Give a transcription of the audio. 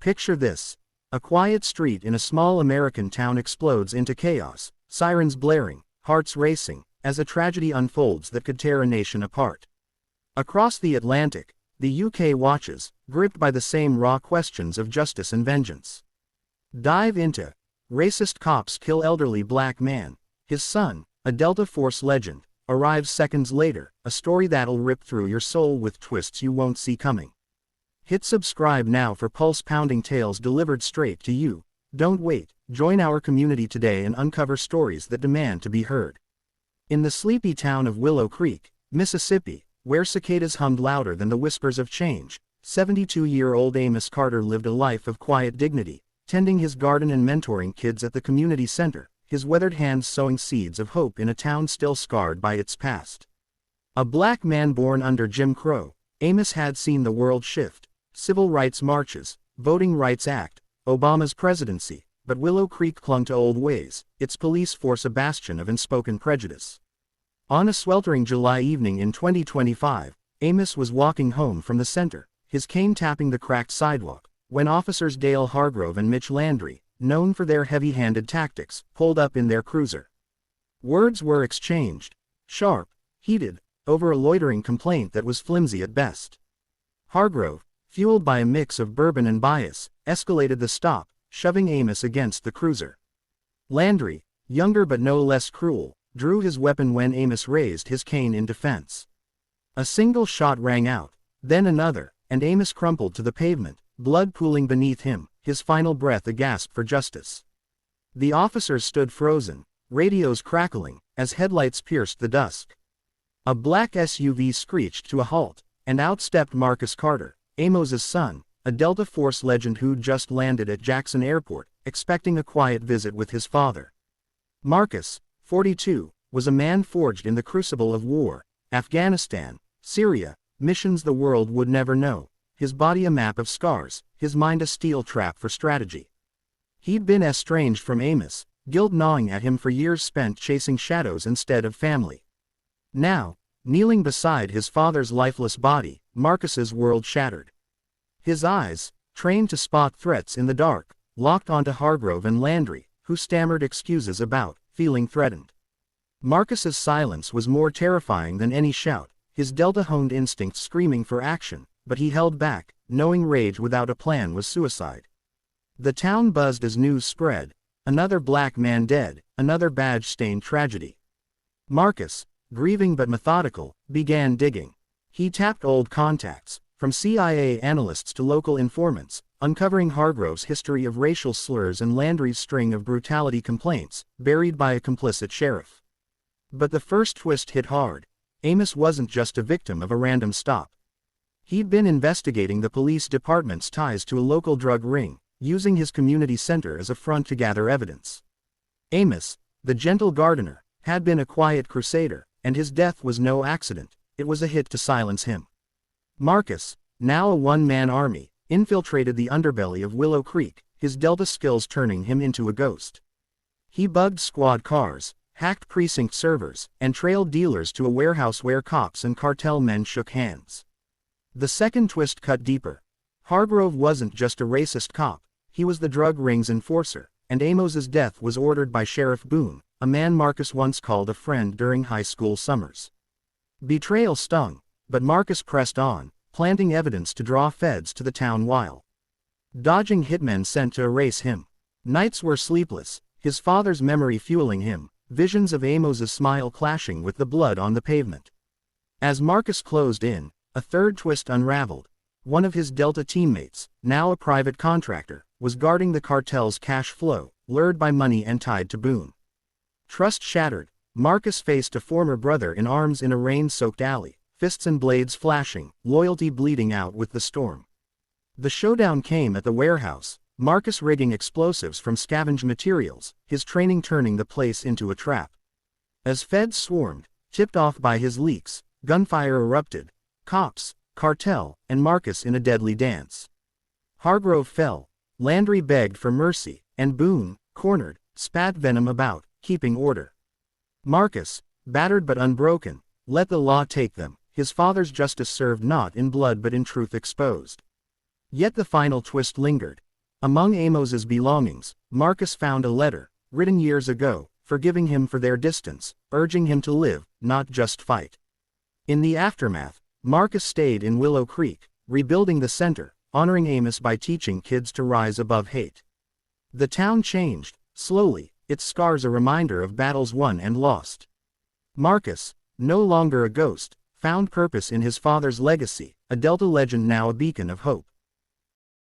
Picture this. A quiet street in a small American town explodes into chaos, sirens blaring, hearts racing, as a tragedy unfolds that could tear a nation apart. Across the Atlantic, the UK watches, gripped by the same raw questions of justice and vengeance. Dive into Racist Cops Kill Elderly Black Man. His son, a Delta Force legend, arrives seconds later, a story that'll rip through your soul with twists you won't see coming. Hit subscribe now for pulse-pounding tales delivered straight to you. Don't wait, join our community today and uncover stories that demand to be heard. In the sleepy town of Willow Creek, Mississippi, where cicadas hummed louder than the whispers of change, 72-year-old Amos Carter lived a life of quiet dignity, tending his garden and mentoring kids at the community center, his weathered hands sowing seeds of hope in a town still scarred by its past. A black man born under Jim Crow, Amos had seen the world shift, civil rights marches, Voting Rights Act, Obama's presidency, but Willow Creek clung to old ways, its police force a bastion of unspoken prejudice. On a sweltering July evening in 2025, Amos was walking home from the center, his cane tapping the cracked sidewalk, when officers Dale Hargrove and Mitch Landry, known for their heavy-handed tactics, pulled up in their cruiser. Words were exchanged, sharp, heated, over a loitering complaint that was flimsy at best. Hargrove, fueled by a mix of bourbon and bias, escalated the stop, shoving Amos against the cruiser. Landry, younger but no less cruel, drew his weapon when Amos raised his cane in defense. A single shot rang out, then another, and Amos crumpled to the pavement, blood pooling beneath him, his final breath a gasp for justice. The officers stood frozen, radios crackling, as headlights pierced the dusk. A black SUV screeched to a halt, and out stepped Marcus Carter, Amos's son, a Delta Force legend who'd just landed at Jackson Airport, expecting a quiet visit with his father. Marcus, 42, was a man forged in the crucible of war, Afghanistan, Syria, missions the world would never know, his body a map of scars, his mind a steel trap for strategy. He'd been estranged from Amos, guilt gnawing at him for years spent chasing shadows instead of family. Now, kneeling beside his father's lifeless body, Marcus's world shattered. His eyes, trained to spot threats in the dark, locked onto Hargrove and Landry, who stammered excuses about feeling threatened. Marcus's silence was more terrifying than any shout, his Delta-honed instincts screaming for action, but he held back, knowing rage without a plan was suicide. The town buzzed as news spread, another black man dead, another badge-stained tragedy. Marcus, grieving but methodical, began digging. He tapped old contacts, from CIA analysts to local informants, uncovering Hargrove's history of racial slurs and Landry's string of brutality complaints, buried by a complicit sheriff. But the first twist hit hard. Amos wasn't just a victim of a random stop. He'd been investigating the police department's ties to a local drug ring, using his community center as a front to gather evidence. Amos, the gentle gardener, had been a quiet crusader, and his death was no accident, it was a hit to silence him. Marcus, now a one-man army, infiltrated the underbelly of Willow Creek, his Delta skills turning him into a ghost. He bugged squad cars, hacked precinct servers, and trailed dealers to a warehouse where cops and cartel men shook hands. The second twist cut deeper. Hargrove wasn't just a racist cop, he was the drug ring's enforcer, and Amos's death was ordered by Sheriff Boone, a man Marcus once called a friend during high school summers. Betrayal stung, but Marcus pressed on, planting evidence to draw feds to the town while dodging hitmen sent to erase him. Nights were sleepless, his father's memory fueling him, visions of Amos's smile clashing with the blood on the pavement. As Marcus closed in, a third twist unraveled. One of his Delta teammates, now a private contractor, was guarding the cartel's cash flow, lured by money and tied to Boone. Trust shattered, Marcus faced a former brother in arms in a rain-soaked alley, fists and blades flashing, loyalty bleeding out with the storm. The showdown came at the warehouse, Marcus rigging explosives from scavenged materials, his training turning the place into a trap. As feds swarmed, tipped off by his leaks, gunfire erupted, cops, cartel, and Marcus in a deadly dance. Hargrove fell, Landry begged for mercy, and Boone, cornered, spat venom about, keeping order. Marcus, battered but unbroken, let the law take them, his father's justice served not in blood but in truth exposed. Yet the final twist lingered. Among Amos's belongings, Marcus found a letter, written years ago, forgiving him for their distance, urging him to live, not just fight. In the aftermath, Marcus stayed in Willow Creek, rebuilding the center, honoring Amos by teaching kids to rise above hate. The town changed, slowly, its scars a reminder of battles won and lost. Marcus, no longer a ghost, found purpose in his father's legacy, a Delta legend now a beacon of hope.